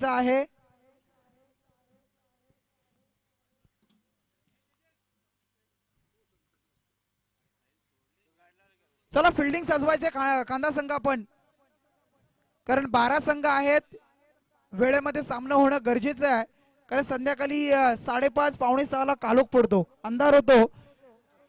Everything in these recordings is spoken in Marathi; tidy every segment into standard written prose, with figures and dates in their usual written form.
सजवायचा आहे। चला फिल्डिंग सजवायचे कांदा संघ आपण, कारण 12 संघ आहेत, वेळेमध्ये सामना होणं गरजेचं आहे, कारण संध्याकाळी 5:30 पावणे 6ला कालोख पडतो, अंधार होतो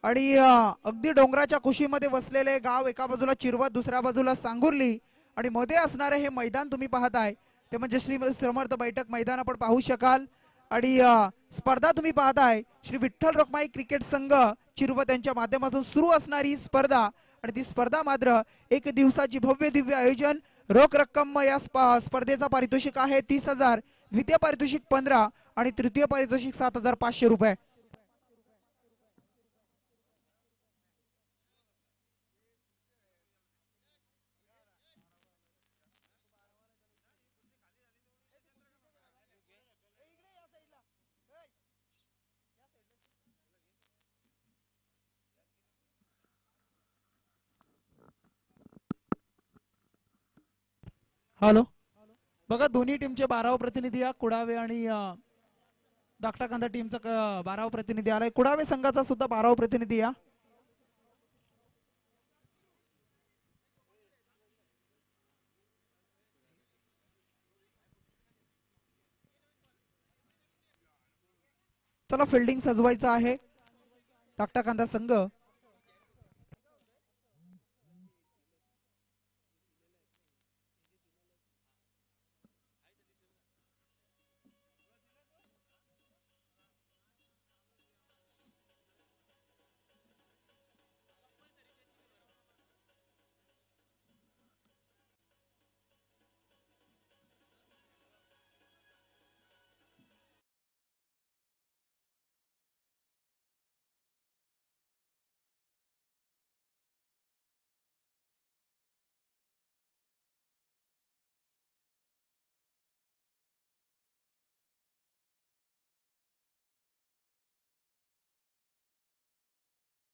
आणि अगदी डोंगराच्या कुशीमध्ये वसलेले गाव, एका बाजूला चिरवत दुसऱ्या बाजूला सांगुर्ली आणि मध्ये असणारे हे मैदान तुम्ही पाहताय ते म्हणजे श्री समर्थ बैठक मैदान आपण पाहू शकाल। आणि स्पर्धा तुम्ही पाहताय श्री विठ्ठल रखुमाई क्रिकेट संघ चिरवत यांच्या माध्यमातून सुरू असणारी स्पर्धा, आणि ती स्पर्धा मात्र एक दिवसाची भव्य दिव्य आयोजन। रोख रक्कम या स्पर्धेचा पारितोषिक आहे 30,000, द्वितीय पारितोषिक 15 आणि तृतीय पारितोषिक 7,500 रुपये। हॅलो, बघा दोन्ही टीमचे 12 प्रतिनिधी या, कुडावे आणि धाकटा कांदा टीमचा 12 प्रतिनिधी आलाय, कुडावे संघाचा सुद्धा 12 प्रतिनिधी या। चला फिल्डिंग सजवायचं आहे धाकटा कांदा संघ।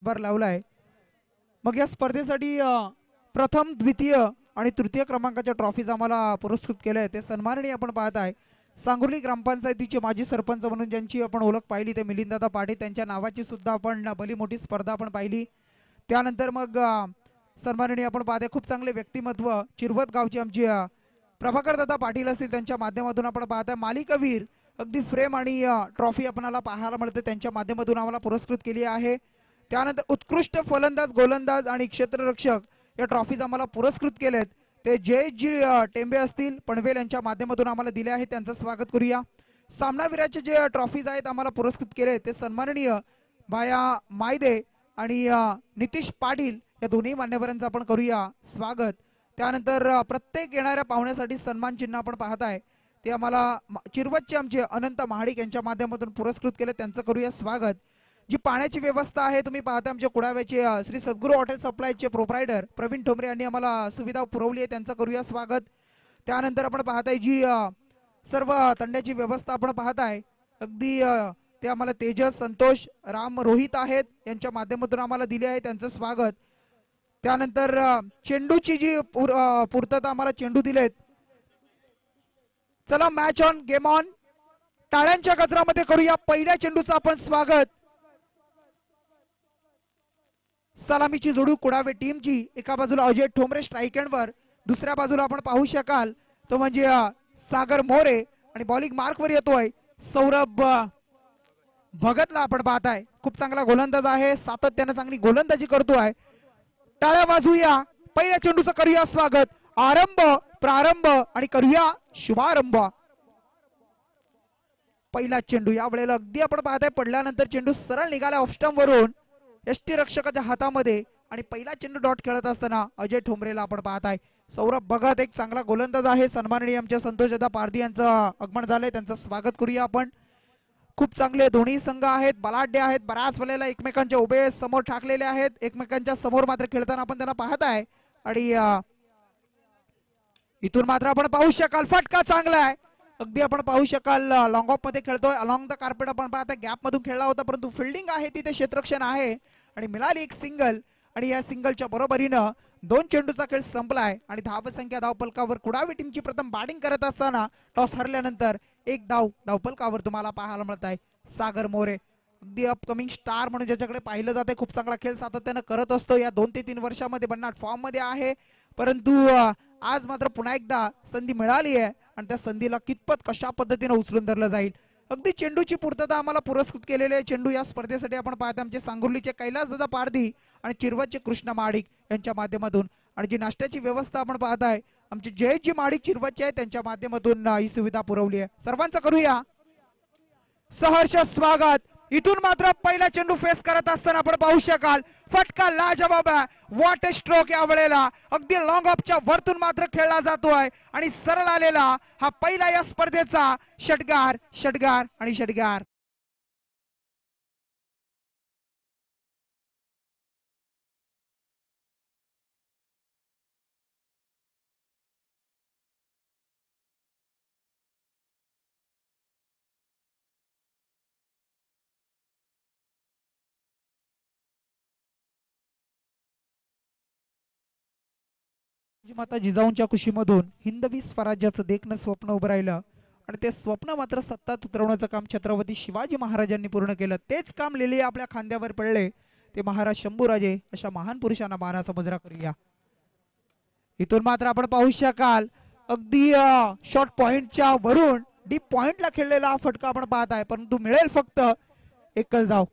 बर लावलाय, मग या स्पर्धेसाठी प्रथम द्वितीय आणि तृतीय क्रमांकाच्या ट्रॉफीज आम्हाला पुरस्कृत केल्या, ते सन्माननीय आपण पाहताय सांगुर्ली ग्रामपंचायतीचे माजी सरपंच म्हणून ज्यांची आपण ओळख पाहिली ते मिलिंददादा पाटील, त्यांच्या नावाची सुद्धा आपण भली मोठी स्पर्धा आपण पाहिली। त्यानंतर मग सन्माननीय आपण पाहताय खूप चांगले व्यक्तिमत्व चिरवत गावचे आमचे प्रभाकर दादा पाटील असतील, त्यांच्या माध्यमातून आपण पाहताय मालिकावीर अगदी फ्रेम आणि ट्रॉफी आपल्याला पाहायला मिळते, त्यांच्या माध्यमातून आम्हाला पुरस्कृत केली आहे। त्यानंतर उत्कृष्ट फलंदाज, गोलंदाज आणि क्षेत्ररक्षक या ट्रॉफीज आम्हाला पुरस्कृत केलेत, ते जयजी टेंबे असतील पनवेल यांच्या माध्यमातून आम्हाला दिले आहे, त्यांचं स्वागत करूया। सामनावीराचे जे ट्रॉफीज आहेत आम्हाला पुरस्कृत केले ते सन्माननीय बाया मायदे आणि नितीश पाटील या दोन्ही मान्यवरांचं आपण करूया स्वागत। त्यानंतर प्रत्येक येणाऱ्या पाहुण्यासाठी सन्मान चिन्ह आपण पाहताय ते आम्हाला चिरवतचे आमचे अनंत महाडिक यांच्या माध्यमातून पुरस्कृत केले, त्यांचं करूया स्वागत। जी पाण्याची व्यवस्था आहे तुम्ही पाहता आमच्या कुडाव्याचे श्री सद्गुरू वॉटर सप्लायचे प्रोप्रायटर प्रवीण ठोंबरे यांनी आम्हाला सुविधा पुरवली आहे, त्यांचं करूया स्वागत। त्यानंतर आपण पाहताय जी सर्व तंड्याची व्यवस्था आपण पाहताय अगदी ते आम्हाला तेजस, संतोष, राम, रोहित आहेत यांच्या माध्यमातून आम्हाला दिले आहे, त्यांचं स्वागत। त्यानंतर चेंडूची जी पूर्तता आम्हाला चेंडू दिलेत, चला मॅच ऑन गेम ऑन, टाळ्यांच्या गजरामध्ये करूया पहिल्या चेंडूचं आपण स्वागत। सलामीची जोडू कुडावे टीमची, एका बाजूला अजय ठोंबरे स्ट्राईक एंडवर, दुसऱ्या बाजूला आपण पाहू शकाल तो म्हणजे सागर मोरे, आणि बॉलिंग मार्क वर येतोय सौरभ भगतला आपण पाहताय, खूप चांगला गोलंदाज आहे, सातत्याने चांगली गोलंदाजी करतोय। टाळ्या वाजवूया, पहिल्या चेंडूचं करूया स्वागत, आरंभ प्रारंभ आणि करूया शुभारंभ। पहिला चेंडू या वेळेला अगदी आपण पाहताय पडल्यानंतर चेंडू सरळ निघाला ऑफ स्टंप वरून यष्टी रक्षकाच्या हातामध्ये, आणि पहिला चेंडू डॉट खेळत असताना अजय ठोंबरेला आपण पाहताय। सौरभ भगत एक चांगला गोलंदाज आहे, सन्माननीय आमच्या संतोषदादा पारधी यांचं आगमन झालंय, त्यांचं स्वागत करूया आपण। खूप चांगले दोन्ही संघ आहेत, बलाढ्य आहेत, बऱ्याच वेळेला एकमेकांच्या उभे समोर ठाकलेले आहेत, एकमेकांच्या समोर मात्र खेळताना आपण त्यांना पाहताय, आणि इथून मात्र आपण पाहू शकाल फटका चांगला आहे, अगदी आपण पाहू शकाल लॉंग ऑफ मध्ये खेळतोय, अलॉंग द कार्पेट आपण पाहता गॅप मधून खेळला होता, परंतु फिल्डिंग आहे तिथे क्षेत्ररक्षण आहे आणि मिळाली एक सिंगल, आणि या सिंगलच्या बरोबरीनं 2 चेंडूचा खेळ संपलाय आणि धावसंख्या धावपलकावर कुडावी टीमची प्रथम बॅटिंग करत असताना टॉस हरल्यानंतर एक धावपलकावर तुम्हाला पाहायला मिळत आहे सागर मोरे. अगदी अपकमिंग स्टार म्हणून ज्याच्याकडे पाहिलं जाते, खूप चांगला खेळ सातत्यानं करत असतो. या 2 ते 3 वर्षामध्ये भन्नाट फॉर्म मध्ये आहे, परंतु आज मात्र पुन्हा एकदा संधी मिळाली आहे आणि त्या संधीला कितपत कशा पद्धतीने उचलून धरलं जाईल. अगदी चेंडूची पूर्तता आम्हाला पुरस्कृत केलेले आहे. चेंडू या स्पर्धेसाठी आपण पाहतो आमचे सांगुर्लीचे कैलासदादा पारधी आणि चिरवतचे कृष्ण महाडिक यांच्या माध्यमातून, आणि जी नाश्त्याची व्यवस्था आपण पाहताय आमचे जयजी महाडिक चिरवतचे आहे त्यांच्या माध्यमातून ही सुविधा पुरवली आहे. सर्वांचं करूया सहर्ष स्वागत. इथून मात्र पहिला चेंडू फेस करत असताना आपण पाहू शकाल फटका लाजवाब आहे. व्हॉट अ स्ट्रोक या वेळेला अगदी लॉंग ऑफच्या वरतून मात्र खेळला जातोय आणि सरळ आलेला हा पहिला या स्पर्धेचा षटकार षटकार आणि षटकार. माता जिजाऊंच्या कुशीमधून हिंदवी स्वराज्याचं देखणं स्वप्न उभं राहिलं आणि ते स्वप्न मात्र सत्तात उतरवण्याचं काम छत्रपती शिवाजी महाराजांनी पूर्ण केलं. तेच काम लिहिले आपल्या खांद्यावर पडले ते महाराज शंभूराजे अशा महान पुरुषांना मानाचा मुजरा करूया. इथून मात्र आपण पाहू शकाल अगदी शॉर्ट पॉइंटच्या वरून डीप पॉइंटला खेळलेला फटका आपण पाहत आहे, परंतु मिळेल फक्त एकच धाव.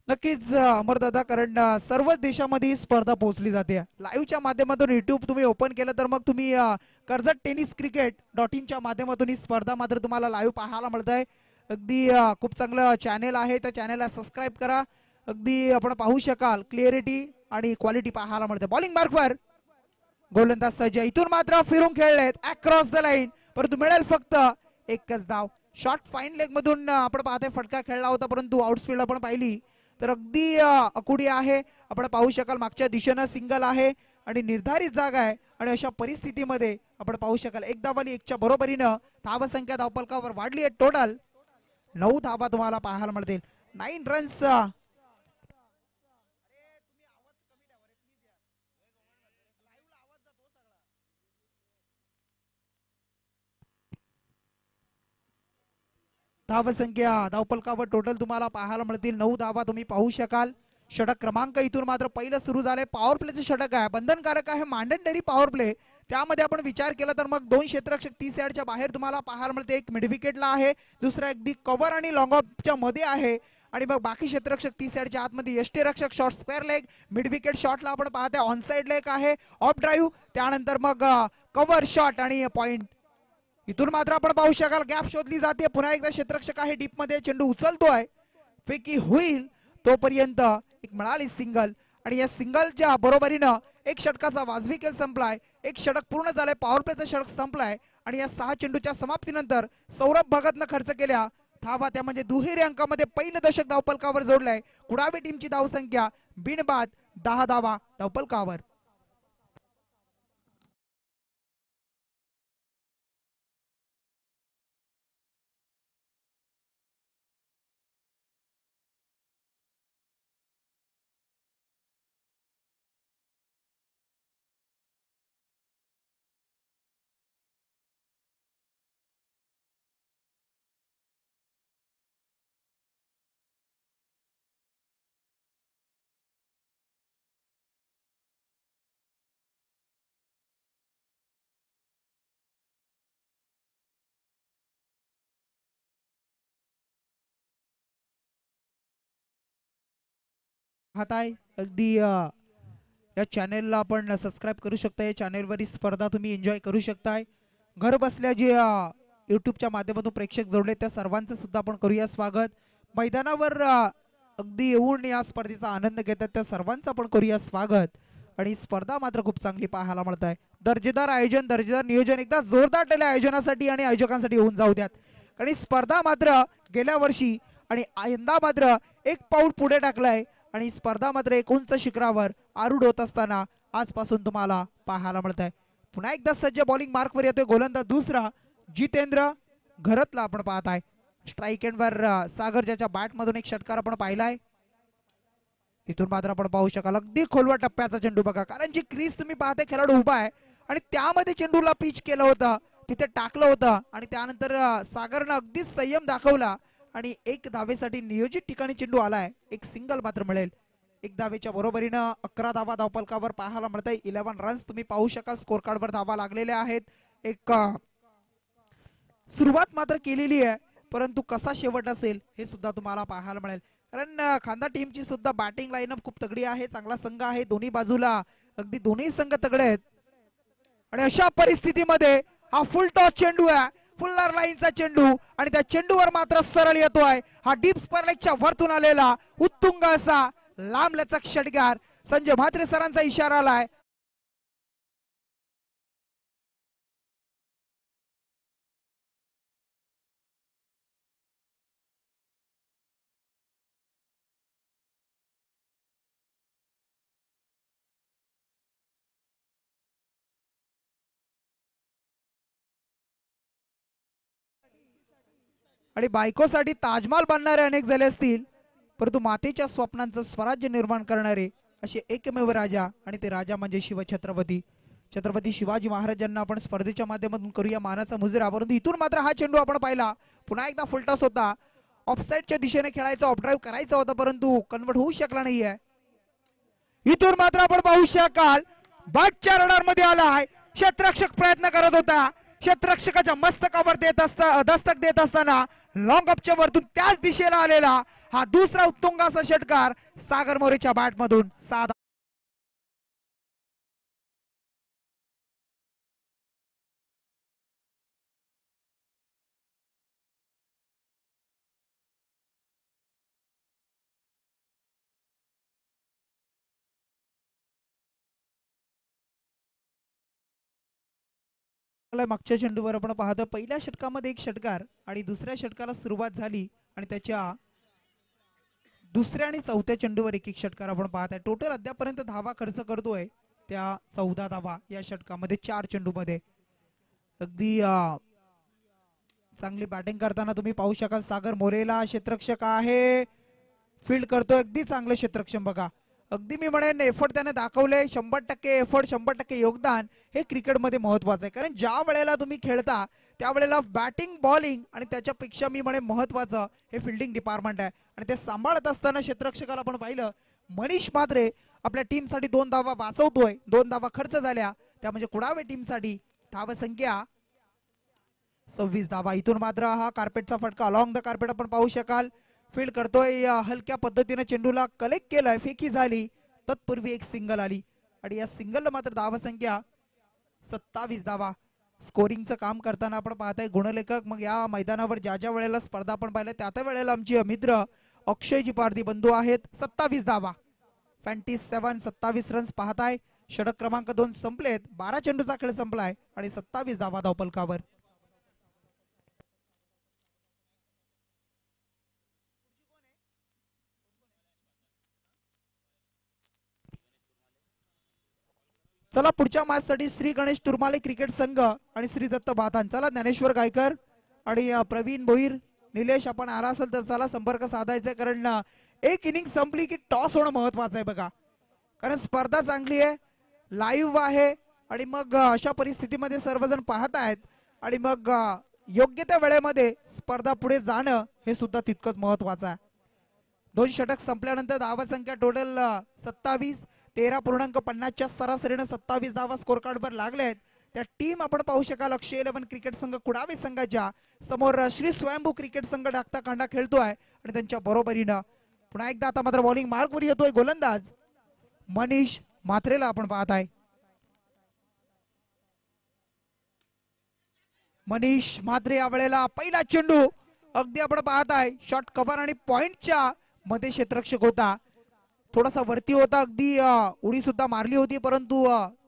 नक्कीच अमरदादा, कारण सर्व देशामध्ये स्पर्धा पोहोचली जाते. लाईव्हच्या माध्यमातून युट्यूब तुम्ही ओपन केलं तर मग तुम्ही कर्जत टेनिस क्रिकेट .in माध्यमातून ही स्पर्धा मात्र तुम्हाला लाईव्ह पाहायला मिळत आहे. अगदी खूप चांगलं चॅनेल आहे, त्या चॅनेलला सबस्क्राईब करा. अगदी आपण पाहू शकाल क्लिअरिटी आणि क्वालिटी पाहायला मिळते. बॉलिंग मार्कवर गोलंदाज सज्ज. इथून मात्र फिरून खेळलेत अक्रॉस द लाईन, परंतु मिळेल फक्त एकच धाव. शॉर्ट फाईन लेग मधून आपण पाहतोय फटका खेळला होता, परंतु आउटस्पीड आपण पाहिली तर अगदी अकुडी आहे. आपण पाहू शकाल मागच्या दिशेनं सिंगल आहे आणि निर्धारित जागा आहे आणि अशा परिस्थितीमध्ये आपण पाहू शकाल एक धावाली एकच्या बरोबरीनं धावसंख्या धावपलकावर वाढली आहे. टोटल 9 धावा तुम्हाला पाहायला मिळतील. 9 रन्स. धावसंख्या धावपलकावर टोटल तुम्हाला पाहायला मिळतील 9 धावा तुम्ही पाहू शकाल. षटक क्रमांक इथून मात्र पहिलं सुरू झालंय. पॉवर प्लेचं षटक आहे, बंधनकारक आहे, मॅन्डेटरी पॉवर प्ले. त्यामध्ये आपण विचार केला तर मग 2 क्षेत्ररक्षक 30 यार्डच्या बाहेर तुम्हाला पाहायला मिळते. एक मिड विकेटला आहे, दुसरा अगदी कव्हर आणि लॉंग ऑफच्या मध्ये आहे आणि मग बाकी क्षेत्ररक्षक 30 यार्डच्या आतमध्ये यष्टीरक्षक short square leg. Mid wicket शॉटला आपण पाहतोय ऑन साइड लेग आहे, ऑफ ड्राईव्ह, त्यानंतर मग कव्हर शॉट आणि पॉइंट. इथून मात्र आपण पाहू शकाल गॅप शोधली जाते. पुन्हा एकदा क्षेत्ररक्षक आहे डीप मध्ये, चेंडू उचलतोय, फेकी होईल तोपर्यंत एक मिळाली सिंगल आणि या सिंगलच्या बरोबरीनं एक षटकाचा वाजवी खेळ संपलाय. एक षटक पूर्ण झालंय, पॉवर प्लेचा षटक संपलाय आणि या 6 चेंडूच्या समाप्तीनंतर सौरभ भगतनं खर्च केल्या धावा त्या म्हणजे दुहेरी अंकामध्ये पहिलं दशक धावपलकावर जोडलंय. कुडावी टीमची धावसंख्या बिनबाद 10 धावा धावपलकावर. पाहताय अगदी या चॅनेलला आपण सबस्क्राईब करू शकता. या चॅनेलवर ही स्पर्धा तुम्ही एन्जॉय करू शकताय. घर बसल्या जे यूट्यूबच्या माध्यमातून प्रेक्षक जोडले त्या सर्वांचं सुद्धा आपण करूया स्वागत. मैदानावर अगदी येऊन या स्पर्धेचा आनंद घेतात त्या सर्वांचं आपण करूया स्वागत. आणि स्पर्धा मात्र खूप चांगली पाहायला मिळत आहे. दर्जेदार आयोजन, दर्जेदार नियोजन एकदा जोरदार आयोजनासाठी आणि आयोजकांसाठी होऊन जाऊ द्यात. कारण स्पर्धा मात्र गेल्या वर्षी आणि यंदा मात्र एक पाऊल पुढे टाकलाय आणि स्पर्धा मात्र 19 शिखरावर आरूढ होत असताना आजपासून तुम्हाला पाहायला मिळत आहे. पुन्हा एकदा सज्ज बॉलिंग मार्कवर येतोय गोलंदाज दुसरा जितेंद्र घरतला आपण पाहत आहे. स्ट्राईक एंडवर सागर ज्याच्या बॅट मधून एक षटकार आपण पाहिलाय. इथून मात्र आपण पाहू शकाल अगदी खोलवा टप्प्याचा चेंडू बघा, कारण जी क्रीज तुम्ही पाहते खेळाडू उभा आहे आणि त्यामध्ये चेंडूला पिच केलं होतं, तिथे टाकलं होतं आणि त्यानंतर सागरनं अगदी संयम दाखवला आणि एक धावेसाठी नियोजित ठिकाणी चेंडू आलाय. एक सिंगल मात्र मिळेल. एक धावेच्या बरोबरीनं 11 धावा धावफलकावर पाहायला मिळतंय. 11 रन्स तुम्ही पाहू शकाल स्कोर कार्डवर धावा लागलेल्या आहेत. एक सुरुवात मात्र केलेली आहे, परंतु कसा शेवट असेल हे सुद्धा तुम्हाला पाहायला मिळेल. कारण खांदा टीमची सुद्धा बॅटिंग लाईनअप खूप तगडी आहे. चांगला संघ आहे दोन्ही बाजूला, अगदी दोन्ही संघ तगडे आहेत. आणि अशा परिस्थितीमध्ये हा फुल टॉस चेंडू आहे, फुल्लर लाईनचा चेंडू आणि त्या चेंडूवर मात्र सरळ येतोय हा डीप स्क्वेअर लेगच्या वरतून आलेला उत्तुंग असा लांब लचक षटकार. संजय म्हात्रे सरांचा इशारा आलाय. आणि बायकोसाठी ताजमहाल बांधणारे अनेक झाले असतील, परंतु मातेच्या स्वप्नांचं स्वराज्य निर्माण करणारे असे एकमेव राजा आणि ते राजा म्हणजे शिवछत्रपती छत्रपती शिवाजी महाराजांना आपण स्पर्धेच्या माध्यमातून करूया मानाचा मुजरा. परंतु इथून मात्र हा चेंडू आपण पाहिला पुन्हा एकदा फुलटॉस होता. ऑफसाईडच्या दिशेने खेळायचा, ऑफ ड्राईव्ह करायचा होता, परंतु कन्वर्ट होऊ शकला नाहीये. इथून मात्र आपण पाहू शकाल बॅटच्या रडार मध्ये आलाय. क्षेत्ररक्षक प्रयत्न करत होता, क्षेत्ररक्षकाच्या मस्तकावर दस्तक देत असताना लॉंग अपच्या वरतून त्याच दिशेला आलेला हा दुसरा उत्तुंग असा षटकार सागर मोरेच्या बॅट मधून. साधा मागच्या चेंडूवर आपण पाहतो पहिल्या षटकामध्ये एक षटकार आणि दुसऱ्या षटकाला सुरुवात झाली आणि त्याच्या दुसऱ्या आणि चौथ्या चेंडूवर एक एक षटकार आपण पाहत आहे. टोटल अद्यापर्यंत धावा खर्च करतोय त्या 14 धावा या षटकामध्ये 4 चेंडू मध्ये. अगदी चांगली बॅटिंग करताना तुम्ही पाहू शकाल सागर मोरेला क्षेत्ररक्षक आहे, फील्ड करतोय अगदी चांगलं क्षेत्ररक्षण बघा. अगदी मी म्हणेन एफर्ट त्याने दाखवले. 100% एफर्ट 100% योगदान हे क्रिकेटमध्ये महत्वाचं आहे. कारण ज्या वेळेला तुम्ही खेळता त्यावेळेला बॅटिंग बॉलिंग आणि त्याच्यापेक्षा मी म्हणेन महत्वाचं हे फिल्डिंग डिपार्टमेंट आहे. आणि ते सांभाळत असताना क्षेत्ररक्षकाला आपण पाहिलं मनीष म्हात्रे आपल्या टीमसाठी 2 धावा वाचवतोय. 2 धावा खर्च झाल्या त्या म्हणजे कुडावे टीमसाठी. धाव संख्या 26 धावा. इथून मात्र हा कार्पेटचा फटका अलॉंग द कार्पेट आपण पाहू शकाल. फील्ड करतोय हलक्या पद्धतीने चेंडूला कलेक्ट केलाय, फेकी झाली, तत्पूर्वी एक सिंगल आली आणि या सिंगलला मात्र धाव संख्या 27 धावा. स्कोरिंगचं काम करताना आपण पाहताय गुणलेखक मग या मैदानावर ज्या ज्या वेळेला स्पर्धा आपण पाहिल्या त्या त्या वेळेला आमचे मित्र अक्षयजी पारधी बंधू आहेत. 27 धावा 27 रन्स पाहताय. षटक क्रमांक 2 संपलेत. 12 चेंडूचा खेळ संपलाय आणि 27 धावा धावफलकावर. चला पुढच्या मॅच साठी श्री गणेश तुरमाले क्रिकेट संघ आणि श्री दत्त बाथान. चला ज्ञानेश्वर गायकर आणि प्रवीण भोईर निलेश आपण आला असेल तर चला संपर्क साधायचा, कारण एक इनिंग संपली की टॉस होणं महत्वाचं आहे बघा. कारण स्पर्धा चांगली आहे, लाईव्ह आहे आणि मग अशा परिस्थितीमध्ये सर्वजण पाहत आहेत आणि मग योग्य त्या वेळेमध्ये स्पर्धा पुढे जाणं हे सुद्धा तितकंच महत्वाचं आहे. 2 षटक संपल्यानंतर धावा संख्या टोटल 27. 13.50च्या सरासरीने 27 धावा स्कोर कार्डवर लागले आहेत. त्या टीम आपण पाहू शकाल अक्षय 11 क्रिकेट संघ कुडावे संघाच्या समोर श्री स्वयंभू क्रिकेट संघ डाकता कांडा खेळतोय आणि त्यांच्या बरोबरीनं पुन्हा एकदा आता मात्र बॉलिंग मार्कवर येतोय गोलंदाज मनीष म्हात्रेला आपण पाहत आहे. मनीष म्हात्रे या वेळेला पहिला चेंडू अगदी आपण पाहत आहे शॉर्ट कव्हर आणि पॉइंटच्या मध्ये क्षेत्ररक्षक होता, थोडासा वरती होता, अगदी उडी सुद्धा मारली होती, परंतु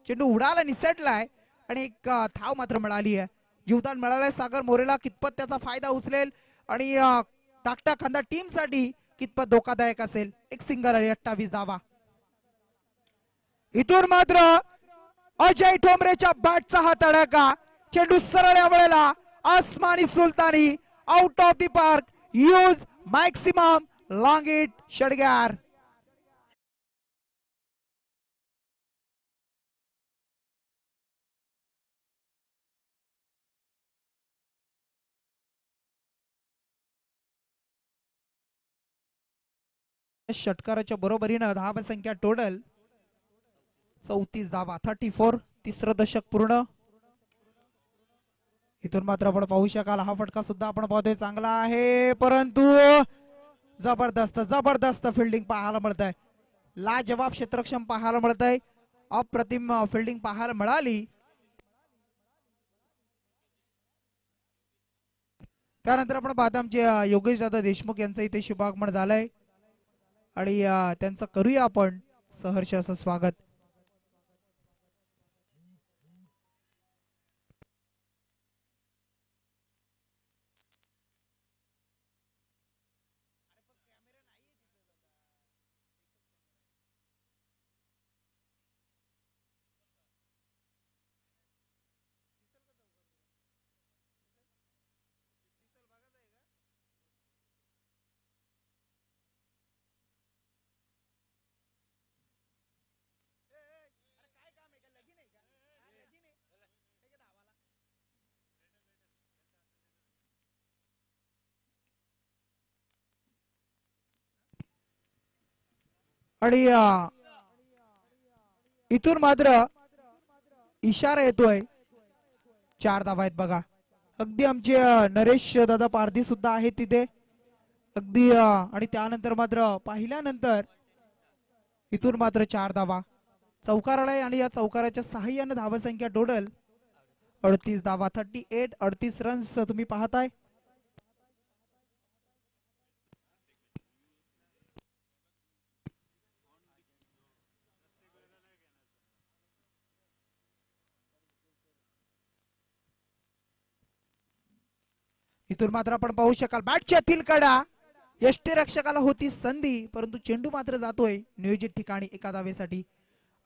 चेंडू उडाला निसटलाय आणि एक धाव मात्र मिळाली आहे. जीवदान मिळालंय सागर मोरेला. कितपत त्याचा फायदा उचलेल आणि टाकटा खांदा टीम साठी कितपत धोकादायक असेल. एक सिंगल आली 28 धावा. इथून मात्र अजय ठोंबरेच्या बॅटचा हा तडाखा, चेंडू सरळ या वेळेला आसमानी सुलतानी, out of the park, use maximum long it षटकार. षटकाराच्या बरोबरीनं धाव संख्या टोटल 34 धावा, 34. तिसरं दशक पूर्ण. इथून मात्र आपण पाहू शकाल हा फटका सुद्धा आपण पाहतोय चांगला आहे, परंतु जबरदस्त जबरदस्त फिल्डिंग पाहायला मिळत आहे, लाजवाब क्षेत्रक्षम पाहायला मिळत आहे, अप्रतिम फिल्डिंग पाहायला मिळाली. त्यानंतर आपण पाहता आमचे योगेश दादा देशमुख यांचं इथे शुभागमन झालंय आणि त्यांचं करूया आपण सहर्ष असं स्वागत. आणि इथून मात्र इशारा येतोय, 4 धावा आहेत बघा. अगदी आमचे नरेश दादा पारधी सुद्धा आहेत तिथे अगदी, आणि त्यानंतर मात्र पाहिल्यानंतर इथून मात्र 4 धावा चौकाराला आहे आणि या चौकाराच्या सहाय्याने धावसंख्या टोटल 38 धावा, 38, 38 रन्स तुम्ही पाहताय. इथून मात्र आपण पाहू शकाल बॅटच्या आतील कडा, यष्टीरक्षकाला होती संधी, परंतु चेंडू मात्र जातोय नियोजित ठिकाणी एका धावेसाठी.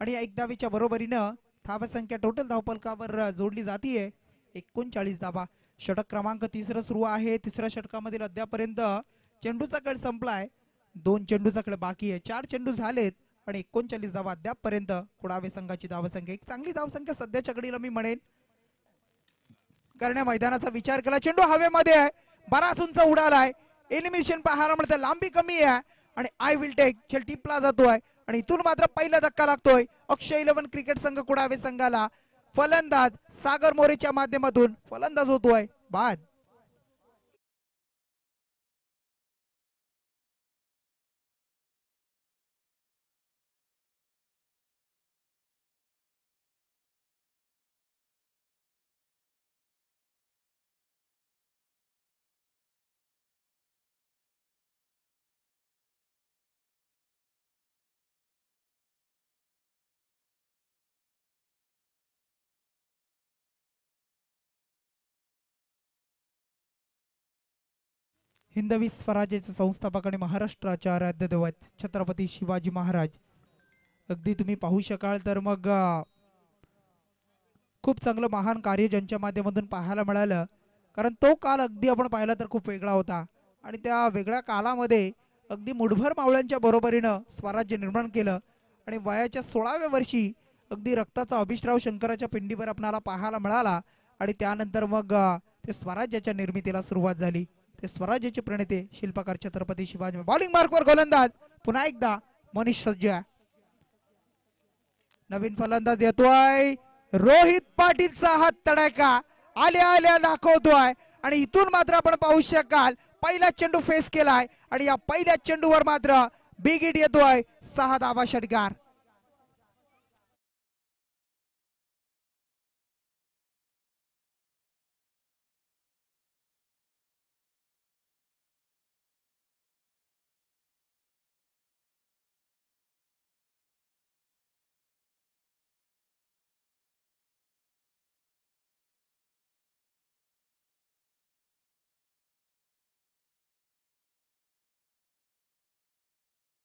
आणि या एक धावेच्या बरोबरीनं धावसंख्या टोटल धावफलकावर जोडली जातीये 39 धावा. षटक क्रमांक 3 सुरू आहे. तिसऱ्या षटकामधील अद्यापर्यंत चेंडूचा खेळ संपलाय, 2 चेंडूचा खेळ बाकी आहे. 4 चेंडू झालेत आणि 39 धावा अद्यापर्यंत कुडावे संघाची धावसंख्या. एक चांगली धावसंख्या सध्याच्या घडीला मी म्हणेन. करण्या मैदानाचा विचार केला, चेंडू हवेमध्ये आहे, बराच उंच उडालाय, एलिमिनेशन पाहायला मिळतं, लांबी कमी आहे आणि आय विल टेक खेळ टिपला जातोय. आणि इथून मात्र पहिला धक्का लागतोय अक्षय 11 क्रिकेट संघ कुडावे संघाला. फलंदाज सागर मोरेच्या माध्यमातून फलंदाज होतोय बाद. हिंदवी स्वराज्याचे संस्थापक आणि महाराष्ट्राचे आराध्य दैवत छत्रपती शिवाजी महाराज. अगदी तुम्ही पाहू शकाल तर मग खूप चांगलं महान कार्य ज्यांच्या माध्यमातून पाहायला मिळालं. कारण तो काल अगदी आपण पाहिला तर खूप वेगळा होता आणि त्या वेगळ्या कालामध्ये अगदी मुठभर मावळ्यांच्या बरोबरीनं स्वराज्य निर्माण केलं आणि वयाच्या 16व्या वर्षी अगदी रक्ताचा अभिषराव शंकराच्या पिंडीवर आपल्याला पाहायला मिळाला. आणि त्यानंतर मग ते स्वराज्याच्या निर्मितीला सुरुवात झाली. ते स्वराज्याचे प्रणेते शिल्पकार छत्रपती शिवाजी. बॉलिंग मार्कवर गोलंदाज पुन्हा एकदा मनीष सज्जा. नवीन फलंदाज येतोय, रोहित पाटीलचा हात तडाखा आल्या आल्या दाखवतोय. आणि इथून मात्र आपण पाहू शकाल पहिला चेंडू फेस केलाय आणि या पहिल्या चेंडूवर मात्र बिग हिट येतोय, 6 धावा षटकार.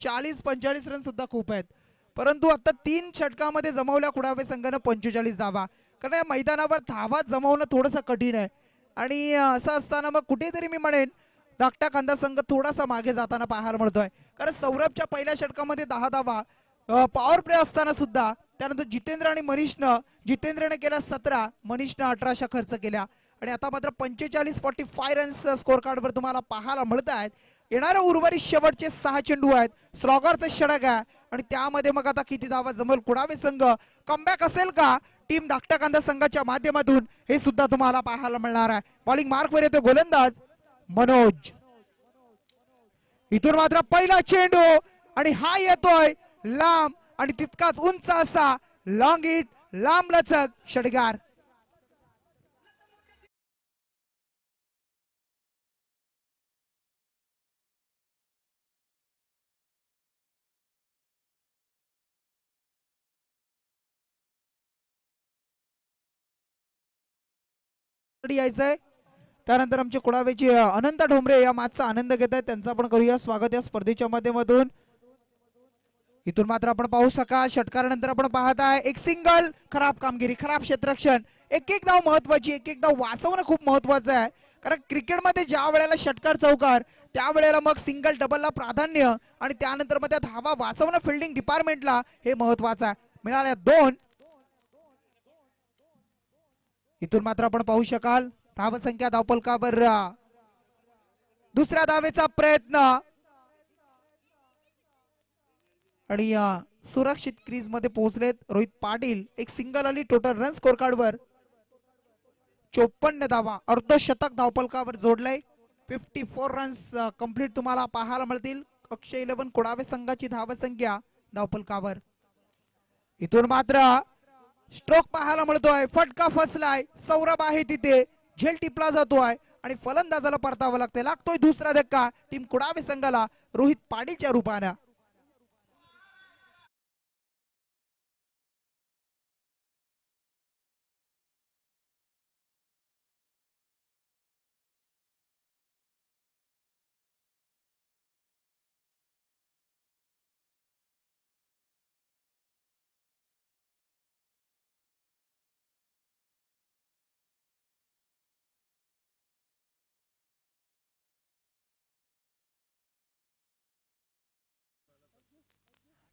चाळीस 45 रन सुद्धा खूप आहेत, परंतु आता 3 षटकामध्ये जमवल्या कुडावे संघानं 45 धावा. कारण या मैदानावर धावा जमवणं थोडंसं कठीण आहे आणि असं असताना मग कुठेतरी मी म्हणेन धाकटा कांदा संघ थोडासा मागे जाताना पाहायला मिळतोय. कारण सौरभच्या पहिल्या षटकामध्ये 10 धावा पॉवर प्ले असताना सुद्धा, त्यानंतर जितेंद्र आणि मनीषनं, जितेंद्रने केला 17, मनीषनं 18 खर्च केल्या आणि आता मात्र 45-45 रन्स स्कोर कार्डवर तुम्हाला पाहायला मिळत आहेत. येणाऱ्या उर्वरित शेवटचे 6 चेंडू आहेत, स्लॉगरचं षटक आहे आणि त्यामध्ये मग आता किती धावा जमल कुडावे संघ, कमबॅक असेल का टीम धाकटा कांदा संघाच्या माध्यमातून, हे सुद्धा तुम्हाला पाहायला मिळणार आहे. बॉलिंग मार्कवर येतो गोलंदाज मनोज. इथून मात्र पहिला चेंडू आणि हा येतोय लांब आणि तितकाच उंच असा लॉंग हिट, लांब लचक षटकार. यायचंय त्यानंतर आमचे कुडावेचे अनंत ढोंबरे या मॅचचा आनंद घेत आहेत, त्यांचा आपण करूया स्वागत या स्पर्धेच्या माध्यमातून. इथून मात्र आपण पाहू शका षटकारानंतर आपण पाहत आहे एक सिंगल, खराब कामगिरी, खराब क्षेत्ररक्षण. एक एक धाव महत्वाची, एक एक धाव वाचवणं खूप महत्वाचं आहे. कारण क्रिकेटमध्ये ज्या वेळेला षटकार चौकार त्यावेळेला मग सिंगल डबलला प्राधान्य आणि त्यानंतर मग त्या धावा वाचवणं फिल्डिंग डिपार्टमेंटला हे महत्वाचं आहे. मिळाल्या 2. इथून मात्र आपण पाहू शकाल धावसंख्या धावफलकावर दुसऱ्या धावेचा प्रयत्न आणि सुरक्षित क्रीज मध्ये पोहोचलेत रोहित पाटील. एक सिंगल आली टोटल रन स्कोर कार्डवर 54 धावा, अर्धशतक धावफलकावर जोडलंय. 54 रन्स कंप्लीट तुम्हाला पाहायला मिळतील. अक्षय 11 कुडावे संघाची धावसंख्या धावफलकावर. इथून मात्र स्ट्रोक पाहायला मिळतोय, फटका फसलाय, सौरभ आहे तिथे, झेल टिपला जातोय आणि फलंदाजाला परतावं लागतंय. लागतोय दुसरा धक्का टीम कुडावे संघाला रोहित पाटीलच्या रूपाने.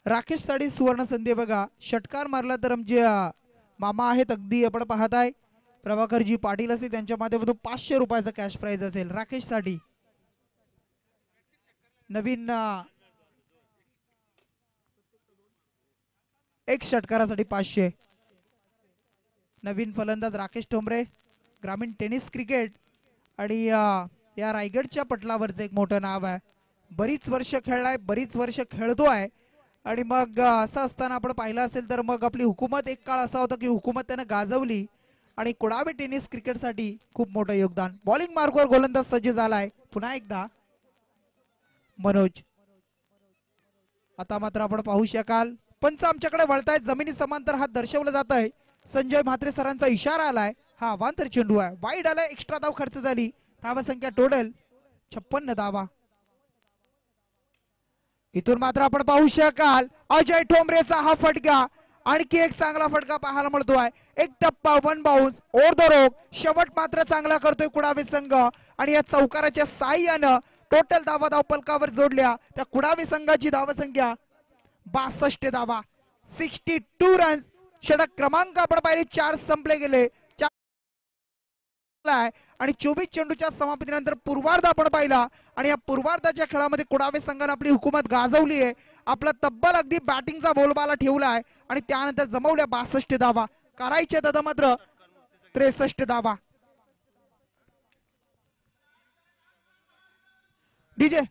राकेश साडी सुवर्ण संधी बघा, षटकार मारला तर आमचे मामा आहेत अगदी आपण पाहताय प्रभाकरजी पाटील असे, त्यांच्या माध्यमातून 500 रुपयाचा कॅश प्राइज असेल. राकेश साठी नवीन एक षटकारासाठी 500. नवीन फलंदाज राकेश ठोंबरे, ग्रामीण टेनिस क्रिकेट आणि या रायगडच्या पटलावरचं एक मोठं नाव आहे. बरीच वर्ष खेळलाय, बरीच वर्ष खेळतोय आणि मग असं असताना आपण पाहिलं असेल तर मग आपली हुकूमत एक काळ असा होता की हुकूमत त्यानं गाजवली आणि कुडावे टेनिस क्रिकेटसाठी खूप मोठं योगदान. बॉलिंग मार्कवर गोलंदाज सज्ज झालाय पुन्हा एकदा मनोज. आता मात्र आपण पाहू शकाल पंच आमच्याकडे वळतायत, जमिनी समांतर हात दर्शवलं जात आहे. संजय म्हात्रे सरांचा इशारा आलाय, हा अवांतर चेंडू आहे, वाईड आलाय, एक्स्ट्रा धाव खर्च झाली. धावसंख्या टोटल 56 धावा. इथून मात्र आपण पाहू शकाल अजय ठोंबरेचा हा फटका, आणखी एक चांगला फटका पाहायला मिळतोय. एक टप्पा, 1 बाउन्स, ओव्हर द रोप. शेवट मात्र चांगला करतोय कुडावे संघ आणि या चौकाराच्या साह्यानं टोटल धावा धावफलकावर जोडल्या. त्या कुडावे संघाची धावसंख्या 62 धावा, 62 रन्स. षटक क्रमांक आपण पाहिले 4 संपले गेले आणि 24 चेंडूच्या समाप्तीनंतर पूर्वार्ध आपण पाहिला आणि या पूर्वार्धाच्या खेळामध्ये कुडावे संघाने आपली हुकूमत गाजवली आहे. आपला तब्बल अगदी बॅटिंगचा बोलबाला ठेवलाय आणि त्यानंतर जमवल्या 62 धावा. करायचे दादा मात्र 63 धावा. डीजे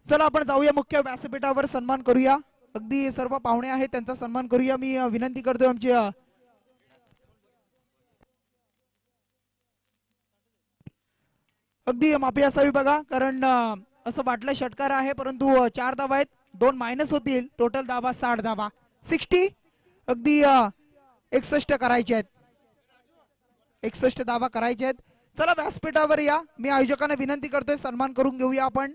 चला आपण जाऊया मुख्य व्यासपीठावर, सन्मान करूया. अगदी सर्व पाहुणे आहेत त्यांचा सन्मान करूया. मी विनंती करतोय आमची अगदी माफी असावी बघा, कारण असं वाटलं षटकार आहे परंतु 4 धावा आहेत, 2 मायनस होतील. टोटल धावा 60 धावा, 60 अगदी 61 करायचे आहेत, 61 धावा करायचे आहेत. चला व्यासपीठावर या, मी आयोजकांना विनंती करतोय सन्मान करून घेऊया आपण.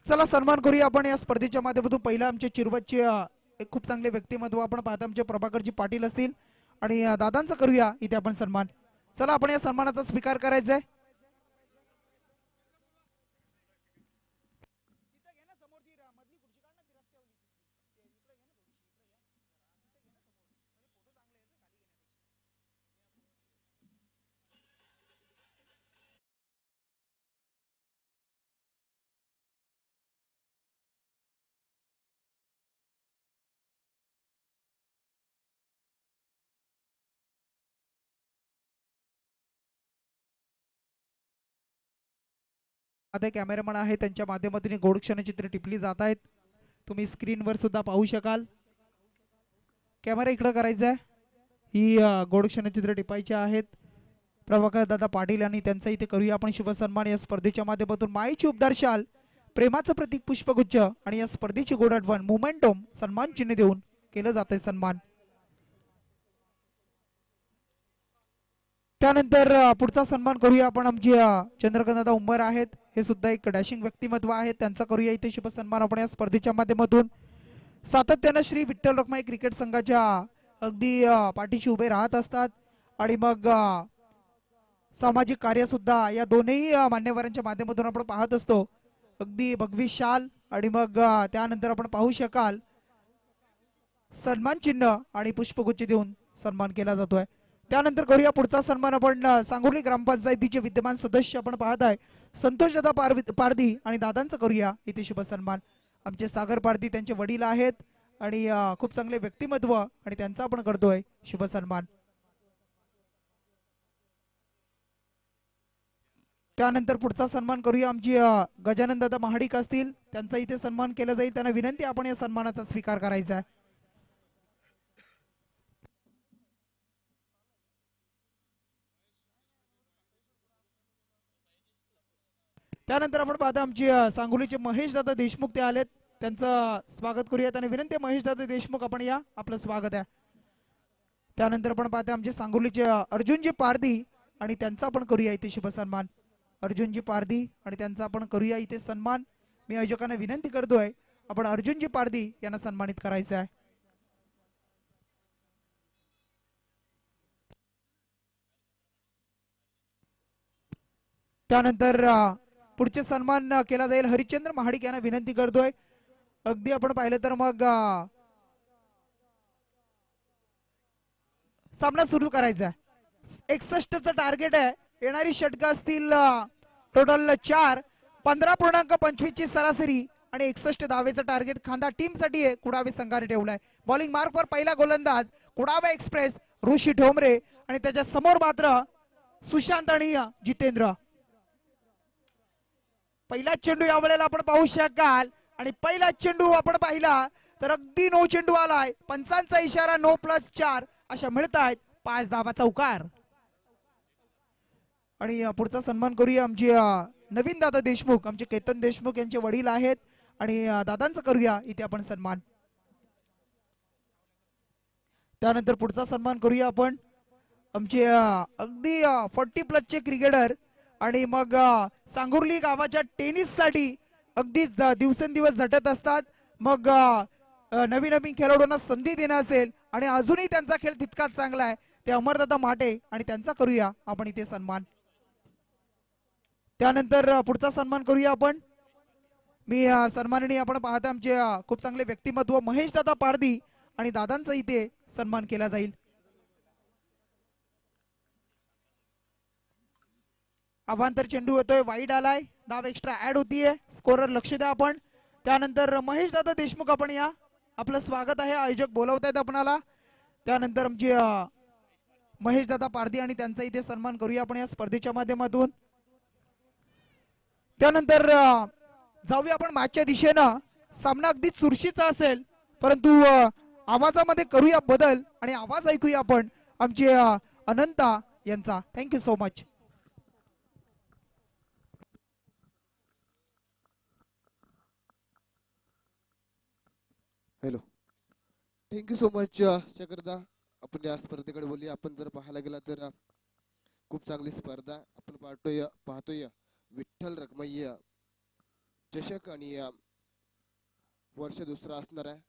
चला सन्मान करूया आपण या स्पर्धेच्या माध्यमातून. पहिला आमचे चिरवतचे एक खूप चांगले व्यक्तिमत्व आपण पाहता आमचे प्रभाकरजी पाटील असतील आणि दादांचा करूया इथे आपण सन्मान. चला आपण या सन्मानाचा स्वीकार करायचा आहे. आता कॅमेरामॅन आहे त्यांच्या माध्यमातून गोड क्षणचित्र टिपली जात आहेत. तुम्ही स्क्रीनवर सुद्धा पाहू शकाल. कॅमेरा इकडे करायचा आहे. ही गोड क्षणचित्र टिपायची आहेत. प्रभाकर दादा पाटील आणि त्यांचा इथे करूया आपण शुभ सन्मान. या स्पर्धेच्या माध्यमातून मायेची उपदार शाल, प्रेमाचं प्रतीक पुष्पगुच्छ आणि या स्पर्धेची गोड आठवण मोमेंटम सन्मान चिन्ह देऊन केलं जातंय सन्मान. त्यानंतर पुढचा सन्मान करूया आपण. आमची चंद्रकांत दादा उंबर आहेत, हे सुद्धा एक डॅशिंग व्यक्तिमत्व आहेत, त्यांचा करूया इथे शुभ सन्मान आपण या स्पर्धेच्या माध्यमातून. सातत्यानं श्री विठ्ठल रखमाई क्रिकेट संघाच्या अगदी पाठीशी उभे राहत असतात आणि मग सामाजिक कार्य सुद्धा या दोन्ही मान्यवरांच्या माध्यमातून आपण पाहत असतो. अगदी भगवी शाल आणि मग त्यानंतर आपण पाहू शकाल सन्मान चिन्ह आणि पुष्पगुच्छ देऊन सन्मान केला जातोय. त्यानंतर करूया पुढचा सन्मान आपण. सांगोली ग्रामपंचायतीचे विद्यमान सदस्य आपण पाहत आहे संतोष दादा पारधी आणि दादांचा करूया इथे शुभ सन्मान. आमचे सागर पारधी त्यांचे वडील आहेत आणि खूप चांगले व्यक्तिमत्व आणि त्यांचा आपण करतोय शुभ सन्मान. त्यानंतर पुढचा सन्मान करूया आमची गजानन दादा महाडिक असतील, त्यांचा इथे सन्मान केला जाईल. त्यांना विनंती आपण या सन्मानाचा स्वीकार करायचा आहे. त्यानंतर आपण पाहता आमचे सांगोलीचे महेश दादा देशमुख ते आलेत, त्यांचं स्वागत करूया. त्यांना विनंती आहे महेश दादा देशमुख आपण या, आपलं स्वागत आहे. त्यानंतर आपण पाहता आमचे सांगोलीचे अर्जुनजी पारधी आणि त्यांचा आपण करूया इथे शुभ सन्मान. अर्जुनजी पारधी आणि त्यांचा आपण करूया इथे सन्मान. मी आयोजकांना विनंती करतोय आपण अर्जुनजी पारधी यांना सन्मानित करायचं आहे. त्यानंतर पुढचे सन्मान केला जाईल. हरिश्चंद्र महाडिक यांना विनंती करतोय. अगदी आपण पाहिलं तर मग सामना सुरू करायचा आहे. 61चं टार्गेट आहे. येणारी षटकं असतील टोटल 4, 15.25 ची सरासरी आणि 61 धावेचं टार्गेट खांदा टीम साठी आहे. कुडावे संघाने ठेवलाय. बॉलिंग मार्कवर पहिला गोलंदाज कुडावे एक्सप्रेस ऋषी ढोमरे आणि त्याच्या समोर मात्र सुशांत आणि जितेंद्र. पहिला चेंडू या वेळेला आपण पाहू शकाल आणि पहिला चेंडू आपण पाहिला तर अगदी नो चेंडू आलाय. पंचांचा इशारा 9+4 अशा मिळतायत 5 धावाचा उकार. आणि पुढचा सन्मान करूया आमचे नवीन दादा देशमुख, आमचे केतन देशमुख यांचे वडील आहेत आणि दादांचा करूया इथे आपण सन्मान. त्यानंतर पुढचा सन्मान करूया आपण आमचे अगदी 40+ चे क्रिकेटर आणि मग सांगुर्ली गावाच्या टेनिस साठी अगदी दिवसेंदिवस झटत असतात. मग नवीन नवीन खेळाडूंना संधी देणं असेल आणि अजूनही त्यांचा खेळ तितकाच चांगला आहे ते अमरदादा माटे आणि त्यांचा करूया आपण इथे सन्मान. त्यानंतर पुढचा सन्मान करूया आपण. मी सन्माननीय आपण पाहता आमचे खूप चांगले व्यक्तिमत्व महेश दादा पारधी आणि दादांचा इथे सन्मान केला जाईल. अवांतर चेंडू होतोय, वाईड आलाय, धाव एक्स्ट्रा ऍड होतीये. स्कोरर लक्ष द्या आपण. त्यानंतर महेश दादा देशमुख आपण या, आपलं स्वागत आहे. आयोजक बोलवतायत आपणाला. त्यानंतर आमचे महेश दादा पारधी आणि त्यांचा इथे सन्मान करूया आपण या स्पर्धेच्या माध्यमातून. त्यानंतर जाऊया आपण मॅचच्या दिशेनं. सामना अगदी चुरशीचा असेल परंतु आवाजामध्ये करूया बदल आणि आवाज ऐकूया आपण आमचे अनंता यांचा. Thank you so much. Hello, thank you so much शेखरदा. आपण या स्पर्धेकडे बोलूया. आपण जर पाहायला गेला तर खूप चांगली स्पर्धा आपण पाहतोय विठ्ठल रखमाई चषक आणि वर्ष दुसरा असणार आहे.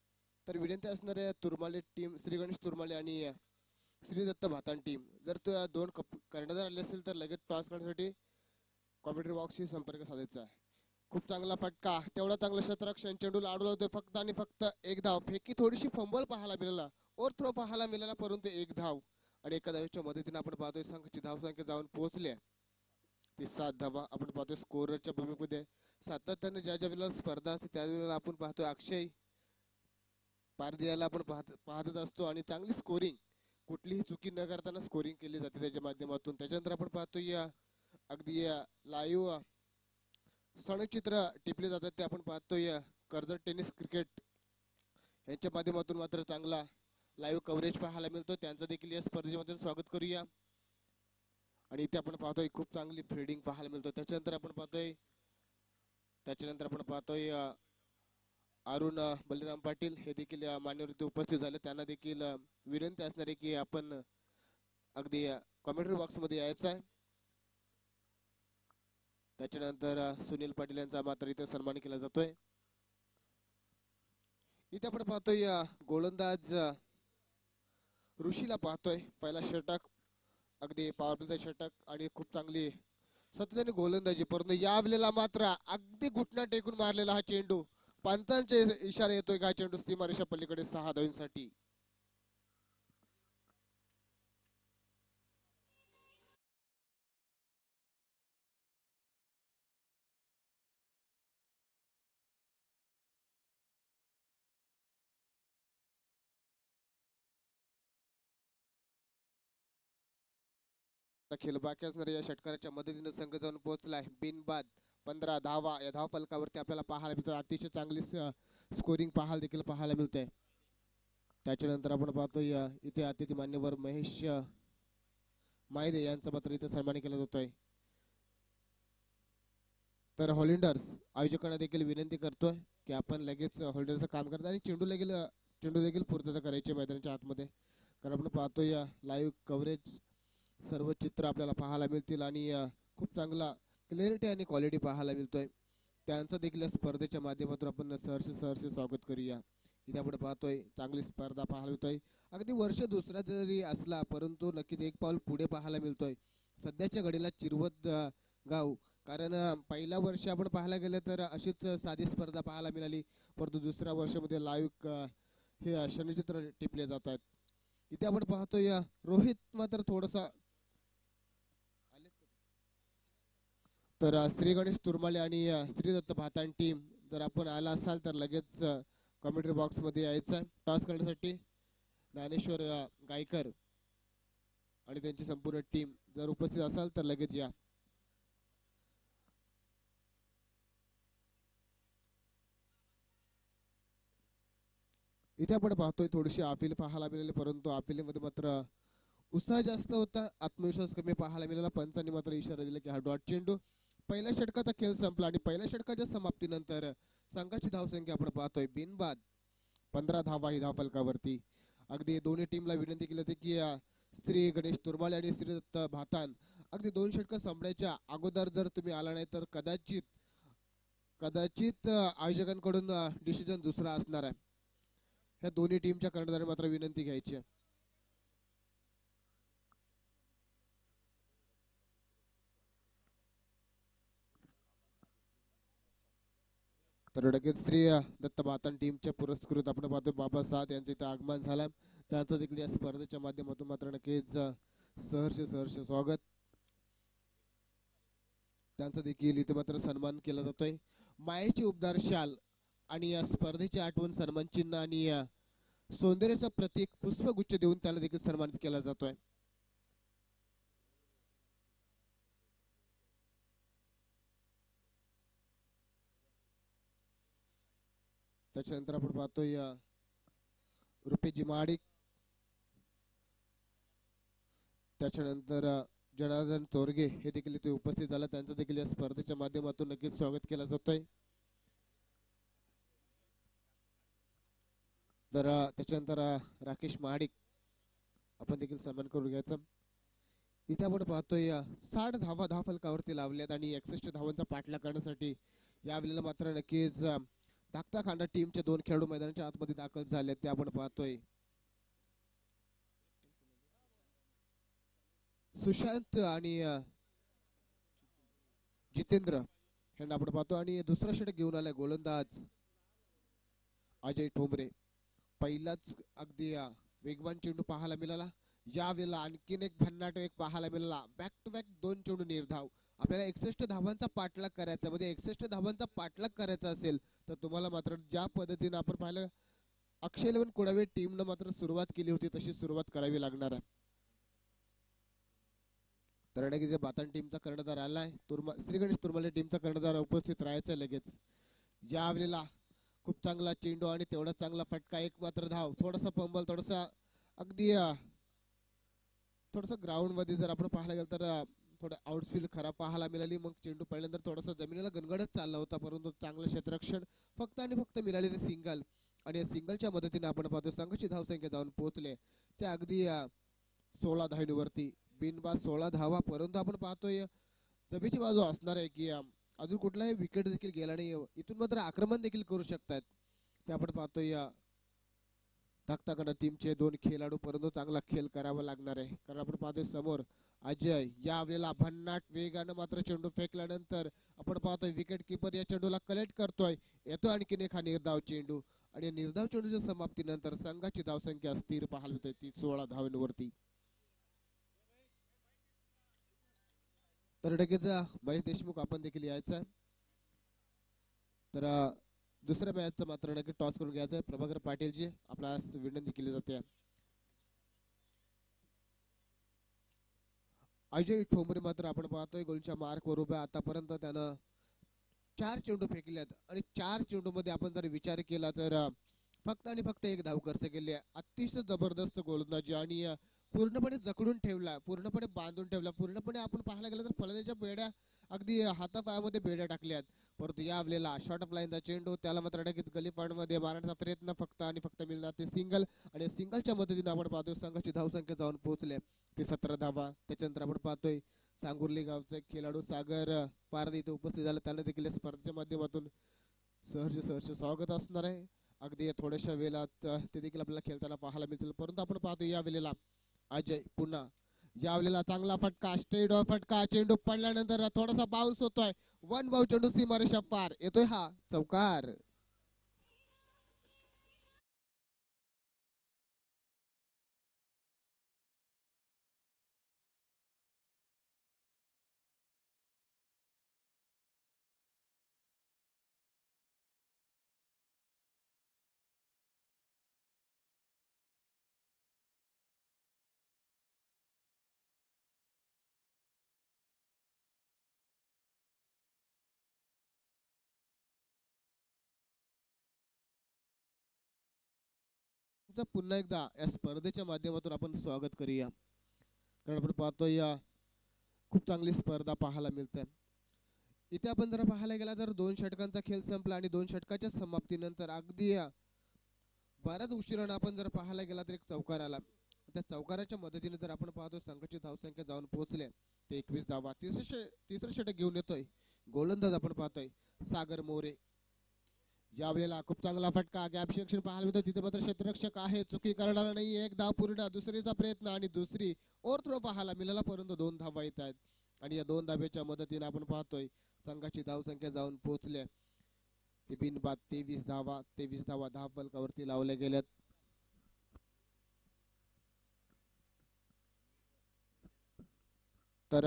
तर विनंती असणार आहे तुरमाले टीम, श्री गणेश तुरमाले आणि श्री दत्त भातान टीम, जर तो या दोन कर्णधार आले असेल तर लगेच टॉस करण्यासाठी कॉम्प्युटर बॉक्सशी संपर्क साधायचा आहे. खूप चांगला फटका, तेवढा चांगला शतरक्षण, चेंडूला अडवलं होतं फक्त आणि फक्त एक धाव. फेकी थोडीशी फंबल पाहायला मिळाला, ओव्हर थ्रो पाहायला मिळाला, परंतु एक धाव. आणि एका धावेच्या मदतीने आपण पाहतोय संघाची धावसंख्या जाऊन पोहोचली आहे ती 7 धावा. आपण पाहतोय स्कोररच्या भूमिकेमध्ये सातत्याने ज्या ज्या वेळेला स्पर्धा असते त्यावेळेला आपण पाहतोय अक्षय पारदियाला आपण पाहतच असतो आणि चांगली स्कोरिंग, कुठलीही चुकी न करताना स्कोरिंग केली जाते त्याच्या माध्यमातून. त्याच्यानंतर आपण पाहतोय अगदी लाईव्ह सणचित्र टिपले जातात ते आपण पाहतोय कर्जत टेनिस क्रिकेट यांच्या माध्यमातून मात्र चांगला लाईव्ह कव्हरेज पाहायला मिळतो. त्यांचं देखील या स्पर्धेमध्ये स्वागत करूया. आणि इथे आपण पाहतोय खूप चांगली फिल्डिंग पाहायला मिळतो. त्याच्यानंतर आपण पाहतोय अरुण बलिराम पाटील हे देखील मान्यवर इथे उपस्थित झाले. त्यांना देखील विनंती असणार आहे की आपण अगदी कॉमेंट्री बॉक्स मध्ये यायचं आहे. त्याच्यानंतर सुनील पाटील यांचा मात्र इथे सन्मान केला जातोय. इथे आपण पाहतोय गोलंदाज ऋषीला पाहतोय, पहिला षटक, अगदी पॉवर प्लेचा षटक आणि खूप चांगली सतत गोलंदाजी. परंतु या वेळेला मात्र अगदी घुटना टेकून मारलेला हा चेंडू, पंचांचे इशारा येतोय का चेंडू सीमारेषा पलीकडे 6 धावांसाठी. खेळ बाकी असणार या षटकाराच्या मदतीने संघ जाऊन पोहोचलाय बिनबाद 15 धावा. या धाव फलकावरती आपल्याला पाहायला मिळतं, अतिशय चांगली स्कोरिंग देखील पाहायला मिळते. त्याच्यानंतर आपण पाहतोय इथे अतिथी मान्यवर महेश मायदे यांचा मात्र इथे सन्मान केला जातोय. तर होल्डर्स आयोजकांना देखील विनंती करतोय की आपण लगेच होल्डरचं काम करता आणि चेंडू देखील पूर्तता करायची मैदानाच्या आतमध्ये. कारण आपण पाहतोय लाईव्ह कव्हरेज सर्व चित्र आपल्याला पाहायला मिळतील आणि खूप चांगला क्लॅरिटी आणि क्वालिटी पाहायला मिळतोय. त्यांचं देखील या स्पर्धेच्या माध्यमातून आपण सहर्ष स्वागत करूया. इथे आपण पाहतोय चांगली स्पर्धा पाहायला मिळतोय. अगदी वर्ष दुसरा जरी असला परंतु नक्कीच एक पाऊल पुढे पाहायला मिळतोय सध्याच्या घडीला चिरवत गाव. कारण पहिल्या वर्षी आपण पाहायला गेलं तर अशीच साधी स्पर्धा पाहायला मिळाली, परंतु दुसऱ्या वर्षामध्ये लाईव्ह हे क्षणचित्र टिपले जात आहेत. इथे आपण पाहतोय रोहित मात्र थोडासा, तर श्री गणेश तुरमाले आणि श्री दत्त भातान टीम जर आपण आला असाल तर लगेच कॉमेंट्री बॉक्स मध्ये यायचं टॉस करण्यासाठी. ज्ञानेश्वर गायकर आणि त्यांची संपूर्ण टीम जर उपस्थित असाल तर लगेच या. इथे आपण पाहतोय थोडीशी अपील पाहायला मिळाली, परंतु अपिलीमध्ये मात्र उत्साह जास्त होता, आत्मविश्वास कमी पाहायला मिळाला. पंचांनी मात्र इशारा दिला की हा डॉट चेंडू. पहिल्या षटकाचा खेळ संपला आणि पहिल्या षटकाच्या समाप्तीनंतर संघाची धावसंख्या आपण पाहतोय बिनबाद 15 धावा ही धावफलकावरती. अगदी दोन्ही टीमला विनंती केली होती की श्री गणेश तुरमाले आणि श्री दत्त भातान अगदी 2 षटकं संपण्याच्या अगोदर जर तुम्ही आला नाही तर कदाचित आयोजकांकडून डिसिजन दुसरा असणार आहे. ह्या दोन्ही टीमच्या कर्णधारांनी मात्र विनंती घ्यायची आहे. तर लगेच श्री दत्त भातान टीमच्या पुरस्कृत आपण पाहतो बाबासाहेब यांचं इथं आगमन झालं. त्यांचं देखील या स्पर्धेच्या माध्यमातून मात्र नक्कीच सहर्ष स्वागत. त्यांचा देखील इथे मात्र सन्मान केला जातोय. मायेची उबदार शाल आणि या स्पर्धेची आठवण सन्मान चिन्ह आणि सौंदर्याचं प्रतीक पुष्पगुच्छ देऊन त्याला देखील सन्मानित केला जातोय. त्याच्यानंतर आपण पाहतोय रुपेजी महाडिक, त्याच्यानंतर जनार्दन चोरगे हे देखील इथे उपस्थित झाला. त्यांचं देखील या स्पर्धेच्या माध्यमातून नक्कीच स्वागत केलं जातोय. तर त्याच्यानंतर राकेश महाडिक आपण देखील सन्मान करून घ्यायचा. इथे आपण पाहतोय 60 धावा धावफलकावरती लावल्यात आणि 61 धावांचा पाठलाग करण्यासाठी यावेळेला मात्र नक्कीच धाकटा खांडा टीमचे दोन खेळाडू मैदानाच्या आतमध्ये दाखल झाले ते आपण पाहतोय. सुशांत आणि जितेंद्र यांना आपण पाहतो आणि दुसरा षटक घेऊन आलाय गोलंदाज अजय ठोंबरे. पहिलाच अगदी वेगवान चेंडू पाहायला मिळाला. यावेळेला आणखीन एक भन्नाट एक पाहायला मिळाला. बॅक टू बॅक दोन चेंडू निर्धाव. आपल्याला 61 धावांचा पाठलाग करायचा, म्हणजे 61 धावांचा पाठलाग करायचा असेल तर तुम्हाला मात्र ज्या पद्धतीने आपण पाहिलं अक्षय इलेव्हन कुडावे टीमनं मात्र सुरुवात केली होती तशी सुरुवात करावी लागणार आहे. तर बातान टीमचा कर्णधार आलाय. श्री गणेश तुर्माले टीमचा कर्णधार उपस्थित राहायचा लगेच. यावेळेला खूप चांगला चेंडू आणि तेवढा चांगला फटका. एक मात्र धाव. थोडासा पंबल, थोडासा अगदी थोडस ग्राउंड मध्ये जर आपण पाहायला गेलं तर थोडं आउटफील्ड खराब पाहायला मिळाली. मग चेंडू पडल्यानंतर थोडासा जमिनीला गणगडत चालला होता, परंतु चांगलं क्षेत्ररक्षण फक्त आणि फक्त मिळाले ते सिंगल. आणि या सिंगलच्या मदतीने आपण पाहतो संघाची धावसंख्या जाऊन पोहोचले ते अगदी 16 धावांवरती. बिनबाद 16 धावा. परंतु आपण पाहतोय जमेची बाजू असणार आहे की अजून कुठलाही विकेट देखील गेला नाही. इथून मात्र आक्रमण देखील करू शकतात ते आपण पाहतोय. धाकटाकडे टीमचे दोन खेळाडू, परंतु चांगला खेळ करावा लागणार आहे कारण आपण पाहतोय समोर अजय. यावेळेला भन्नाट वेगानं मात्र चेंडू फेकल्यानंतर आपण पाहतोय विकेट किपर या चेंडूला कलेक्ट करतोय. येतो आणखीन एक हा निर्धाव चेंडू आणि निर्धाव चेंडूच्या समाप्तीनंतर संघाची धावसंख्या स्थिर पाहायला मिळते ती 16 धावांवरती. तर लगेच महेश देशमुख आपण देखील यायचं. तर दुसऱ्या मॅचचं मात्र नक्की टॉस करून घ्यायचं. प्रभाकर पाटीलजी आपला विनंती केली जाते. अजय ठोंबरे मात्र आपण पाहतोय गोलच्या मार्कवर उभ्या. आतापर्यंत त्यानं 4 चेंडू फेकलेत आणि 4 चेंडू मध्ये आपण जर विचार केला तर फक्त आणि फक्त एक धाव खर्च केली आहे. अतिशय जबरदस्त गोलंदाजी आणि पूर्णपणे जखडून ठेवला, पूर्णपणे बांधून ठेवला. पूर्णपणे आपण पाहायला गेलं तर फलंदाजीच्या बेड्या अगदी हातापायामध्ये बेड्या टाकल्यात. परंतु यावेळेला शॉर्ट ऑफ लाईनचा चेंडू त्याला मात्र नक्कीच गली मध्ये मारण्याचा प्रयत्न फक्त आणि फक्त मिळणार ते सिंगल. आणि सिंगलच्या मदतीने आपण पाहतोय संघाची धावसंख्या जाऊन पोहोचले ते 17 धावा. त्याच्यानंतर आपण पाहतोय सांगुर्ली गावचे खेळाडू सागर पारदी इथे उपस्थित झाले. त्यांना देखील स्पर्धेच्या माध्यमातून सहर्ष स्वागत असणार आहे. अगदी थोड्याशा वेळात ते देखील आपल्याला खेळताना पाहायला मिळतील. परंतु आपण पाहतो या वेळेला अजय पुन्हा यावेळेला चांगला फटका, स्ट्रेट फटका. चेंडू पडल्यानंतर थोडासा बाउन्स होतोय. 1 बाउ चेंडू सीमारेषा पार. येतोय हा चौकार. पुन्हा एकदा या स्पर्धेच्या माध्यमातून आपण स्वागत करूया. कारण आपण पाहतोय खूप चांगली स्पर्धा पाहायला मिळते. इथे आपण जर पाहायला गेला तर 2 षटकांचा खेळ संपला आणि 2 षटकाच्या समाप्तीनंतर अगदी बऱ्याच उशिरानं आपण जर पाहायला गेला तर एक चौकार आला. त्या चौकाराच्या मदतीने जर आपण पाहतो संघाची धावसंख्या जाऊन पोहोचले ते 21 धावा. तिसरं षटक घेऊन येतोय गोलंदाज आपण पाहतोय सागर मोरे. यावेळेला खूप चांगला फटका, गॅप सिलेक्शन पाहायला मिळतं. तिथे मात्र क्षेत्ररक्षक आहे, चुकी करणार नाही. एक धाव पूर्ण. दुसरीचा प्रयत्न आणि दुसरी ओव्हर थ्रो पाहायला मिळाला, परंतु 2 धावा येत आहेत. आणि या 2 धावेच्या मदतीने आपण पाहतोय संघाची धावसंख्या जाऊन पोहोचल्या ते बिनबाद 23 धावा. 23 धावा धाव फलकावरती लावल्या गेल्यात. तर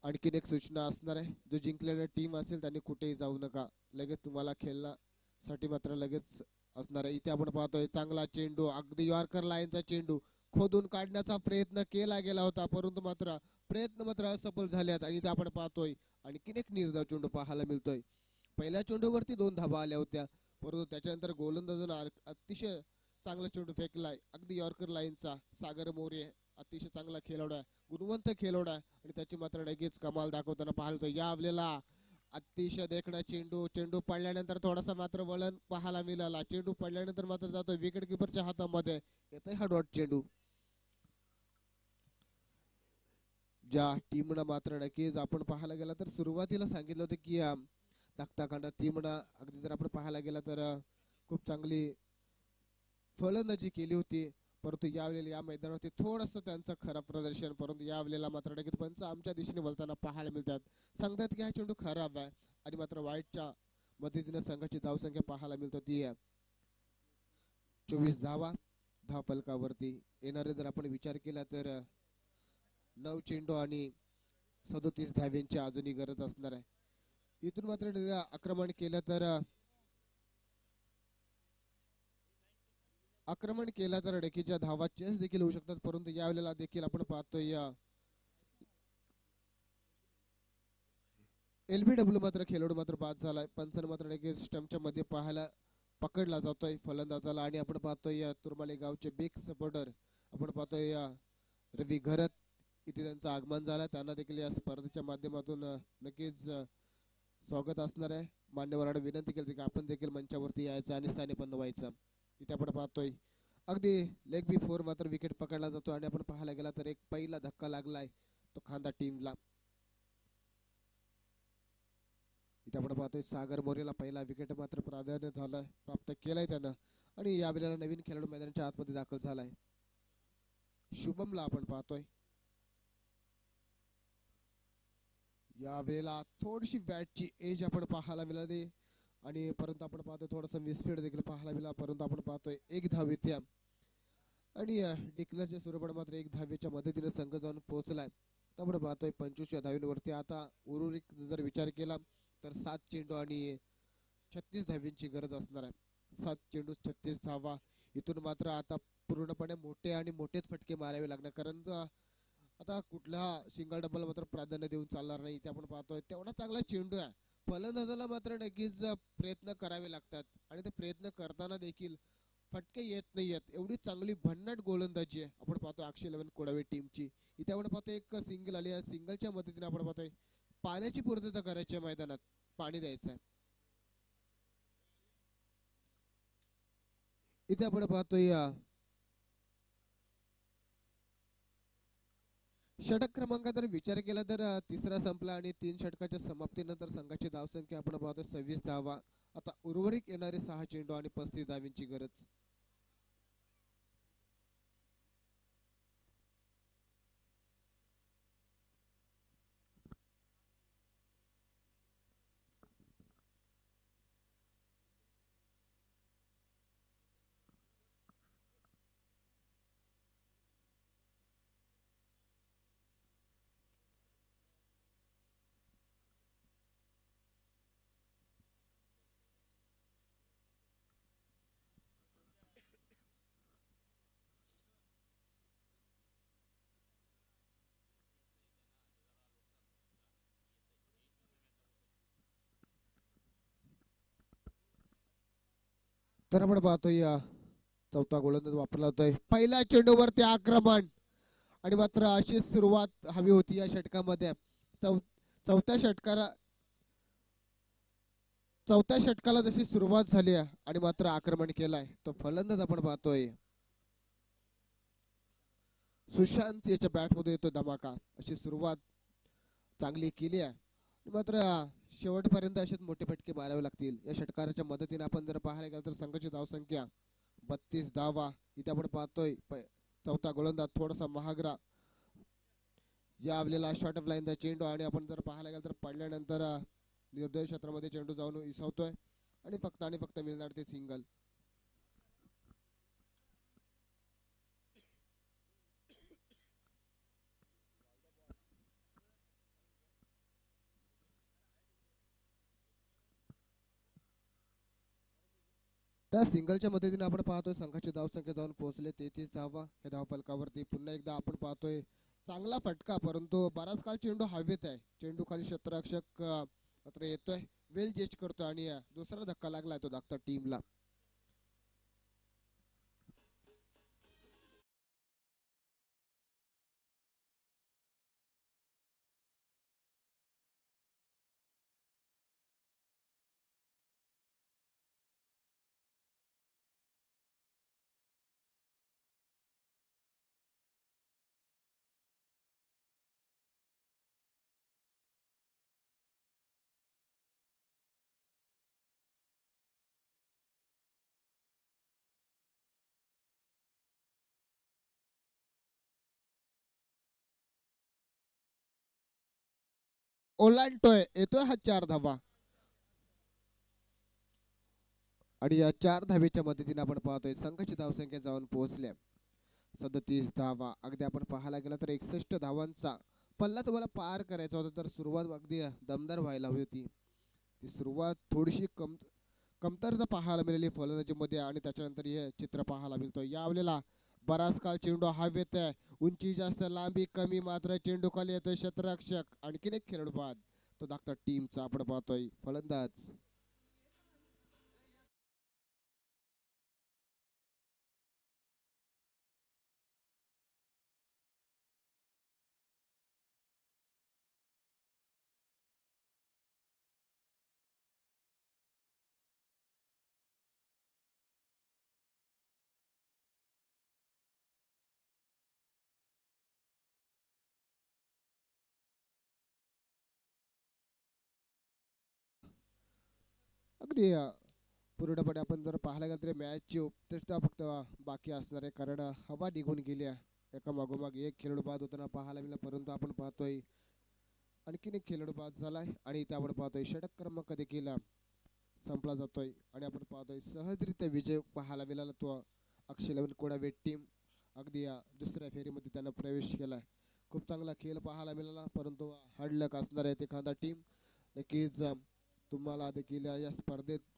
आणखीन एक सूचना असणार आहे, जो जिंकलेला टीम असेल त्यांनी कुठेही जाऊ नका, लगेच तुम्हाला खेळण्यासाठी मात्र लगेच असणार आहे. इथे आपण पाहतोय चांगला चेंडू, अगदी यॉर्कर लाईनचा चेंडू खोदून काढण्याचा प्रयत्न केला गेला होता, परंतु मात्र प्रयत्न मात्र असफल झाल्यात. आणि इथे आपण पाहतोय आणखीन एक निर्धाव चेंडू पाहायला मिळतोय. पहिल्या चेंडूवरती 2 धावा आल्या होत्या, परंतु त्याच्यानंतर गोलंदाजानं अतिशय चांगला चेंडू फेकलाय, अगदी यॉर्कर लाईनचा. सागर मोरे अतिशय चांगला खेळाडू आहे, गुणवंत खेळाडू आहे आणि त्याची मात्र लगेच कमाल दाखवताना पाहतोय. यावेळेला अतिशय देखणा चेंडू पडल्यानंतर थोडासा मात्र वळण पाहायला मिळाला. चेंडू पडल्यानंतर मात्र जातो विकेट किपरच्या हातामध्ये. येतोय हा डॉट चेंडू. ज्या टीमनं मात्र नक्कीच आपण पाहायला गेला तर सुरुवातीला सांगितलं होतं की धाकटा कांडा ती म्हणा अगदी जर आपण पाहायला गेला तर खूप चांगली फलंदाजी केली होती. परंतु यावेळेला या मैदानावरती थोडंसं त्यांचं खराब प्रदर्शन, परंतु यावेळेला मात्र नक्कीच पंच आमच्या दिशेने बोलताना पाहायला मिळतात. सांगतात की हा चेंडू खराब आहे आणि मात्र वाईटच्या मदतीने संघाची धावसंख्या पाहायला मिळतो ती 24 धावा धावफलकावरती येणारे. जर आपण विचार केला तर 9 चेंडू आणि 37 धाव्यांची अजूनही गरज असणार आहे. इथून मात्र आक्रमण केलं तर डकीच्या धावा चेस देखील होऊ शकतात. परंतु यावेळेला देखील आपण पाहतोय LBW मात्र खेळाडू मात्र बाद झालाय. पंचांना मात्र डकी स्टंपच्या मध्ये पाहायला पकडला जातोय फलंदाजाला. आणि आपण पाहतोय तुरमाले गावचे बिग सपोर्टर आपण पाहतोय रवी घरत इथे त्यांचं आगमन झालं. त्यांना देखील या स्पर्धेच्या माध्यमातून नक्कीच स्वागत असणार आहे. मान्यवरांना विनंती केली की आपण देखील मंचावरती यायचं आणि स्थानी पण व्हायचं. इथे आपण पाहतोय अगदी लेग बी 4 मात्र विकेट पकडला जातो. आणि आपण पाहायला गेला तर एक पहिला धक्का लागलाय तो खांदा टीमला. इथे आपण पाहतोय सागर मोरेला पहिला विकेट मात्र प्राधान्य झालं प्राप्त केलाय त्यानं. आणि यावेळेला नवीन खेळाडू मैदानाच्या आतमध्ये दाखल झालाय शुभमला आपण पाहतोय. यावेळेला थोडीशी बॅटची एज आपण पाहायला मिळाली आणि परंतु आपण पाहतोय थोडासा मिसफीड देखील पाहायला मिळाला. परंतु आपण पाहतोय 1 धाव आणि डिक्लेअरच्या स्वरूपात मात्र 1 धावेच्या मदतीने संघ जाऊन पोहोचलाय. आपण पाहतोय 25 धावींवरती. आता उर्वरित जर विचार केला तर 7 चेंडू आणि 36 धावींची गरज असणार आहे. 7 चेंडू 36 धावा. इथून मात्र आता पूर्णपणे मोठेच फटके मारावे लागणार. कारण आता कुठला सिंगल डबल मात्र प्राधान्य देऊन चालणार नाही. इथे आपण पाहतोय तेवढा चांगला चेंडू आहे. फलंदाजाला मात्र नक्कीच प्रयत्न करावे लागतात आणि ते प्रयत्न करताना देखील फटके येत नाही आहेत. एवढी चांगली भन्नाट गोलंदाजी आहे आपण पाहतोय अक्षय 11 कोडावे टीमची. इथे आपण पाहतोय एक सिंगल आली. सिंगलच्या मदतीने आपण पाहतोय पाण्याची पूर्तता करायची मैदानात पाणी द्यायचं आहे. इथे आपण पाहतोय षटक क्रमांक जर विचार केला तर तिसरा संपला आणि 3 षटकाच्या समाप्तीनंतर संघाची धावसंख्या आपण पाहतोय 26 धावा. आता उर्वरित येणारे 6 चेंडू आणि 35 धावींची गरज. तर आपण पाहतोय चौथा गोलंदाज वापरला जातोय. पहिल्या चेंडूवरती आक्रमण आणि मात्र अशी सुरुवात हवी होती या षटकामध्ये. चौथ्या षटकाला जशी सुरुवात झाली आणि मात्र आक्रमण केलाय तो फलंदाज आपण पाहतोय सुशांत याच्या बॅटमध्ये येतो धमाका. अशी सुरुवात चांगली केली आहे मात्र शेवटपर्यंत असेच मोठे फटके मारावे लागतील. या षटकाराच्या मदतीने आपण जर पाहायला गेलं तर संघाची धावसंख्या 32 धावा. इथे आपण पाहतोय चौथा गोलंदाज थोडासा महागडा यावेळेला शॉर्ट ऑफ लाईनचा चेंडू आणि आपण जर पाहायला गेलं तर पडल्यानंतर निर्दय क्षेत्रामध्ये चेंडू जाऊन इसवतोय आणि फक्त मिळणार ते सिंगल. त्या सिंगलच्या मदतीने आपण पाहतोय संघाची धावसंख्या जाऊन पोहोचले 33 धावा. या धावफलकावरती पुन्हा एकदा आपण पाहतोय चांगला फटका परंतु बराच काळ चेंडू हवेत आहे. चेंडू खाली क्षेत्ररक्षक मात्र येतोय वेल जस्ट करतोय आणि दुसरा धक्का लागलाय तो धाकटा टीमला. ओलांडतोय, येतोय हा 4 धावा. आणि या 4 धावेच्या मदतीने आपण पाहतोय संघाची धावसंख्या जाऊन पोहोचल्या 37 धावा. अगदी आपण पाहायला गेलं तर 61 धावांचा पल्ला तुम्हाला पार करायचा होता, तर सुरुवात अगदी दमदार व्हायला हवी होती. ती सुरुवात थोडीशी कमतरता पाहायला मिळाली फलंदाजीमध्ये आणि त्याच्यानंतर हे चित्र पाहायला मिळतो. यावेळेला बराच काळ चेंडू हवेत आहे, उंची जास्त लांबी कमी, मात्र चेंडू खाली येतोय क्षेत्ररक्षक. आणखीन एक खेळाडू बाद, तो धाकटा टीमचा आपण पाहतोय फलंदाज. अगदी पूर्णपणे आपण जर पाहायला गेलं तरी मॅचची उत्कृष्टता फक्त बाकी असणार आहे, कारण हवा निघून गेल्या एका मागोमाग एक खेळाडू बाद होताना पाहायला मिळाला. परंतु आपण पाहतोय आणखीन एक खेळाडू बाद झालाय आणि इथे आपण पाहतोय षटक क्रमांक देखील संपला जातोय. आणि आपण पाहतोय सहजरित्या विजय पाहायला मिळाला तो अक्षय लेवन कोडावे टीम. अगदी दुसऱ्या फेरीमध्ये त्यानं प्रवेश केलाय. खूप चांगला खेळ पाहायला मिळाला, परंतु हार्ड लक असणार आहे एखादा टीम. नक्कीच तुम्हाला देखील या स्पर्धेत